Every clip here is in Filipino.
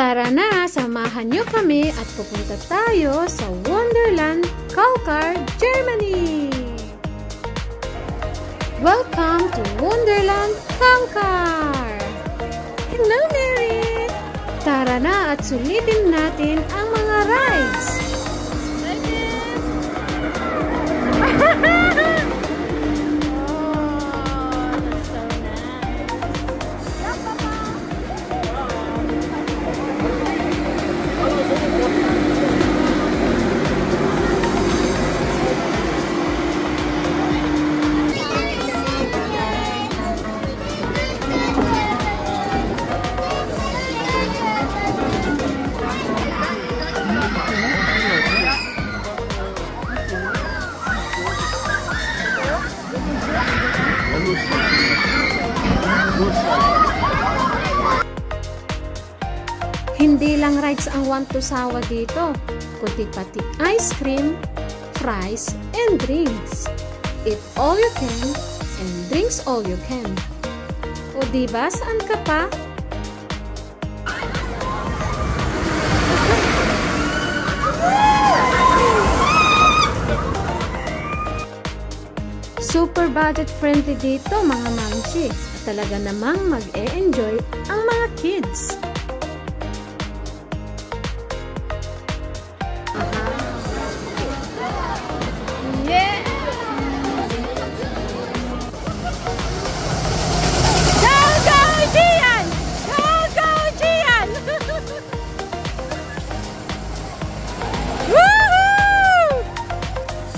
Tara na, samahan nyo kami at pupunta tayo sa Wonderland, Kalkar, Germany! Welcome to Wonderland, Kalkar! Hello, Mary! Tara na at sulitin natin ang mga rides! Hindi lang rides ang want to sawa dito, kundi pati ice cream, fries, and drinks. Eat all you can, and drinks all you can. O diba, saan ka pa? Super budget friendly dito mga mamsi. Talaga namang mag-e-enjoy ang mga kids.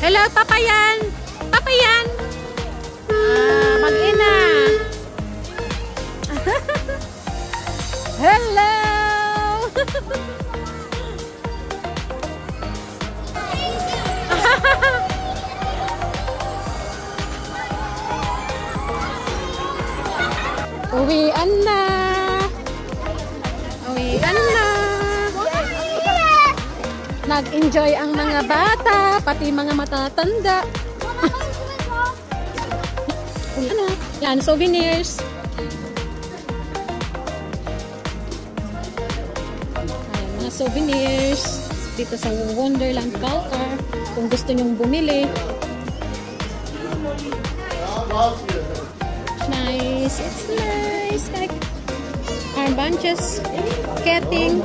Hello, Papayan! Papayan! Mag-ina! Hello! Uwian na! Uwian na! Nag-enjoy ang mga bata, pati mga matatanda. Ano? Yan, souvenirs. Ayan, mga souvenirs dito sa Wonderland Kalkar. Kung gusto nyong bumili. Nice. It's nice. Like armbands, ketting.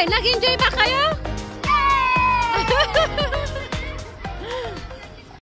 Nag-enjoy ba kayo?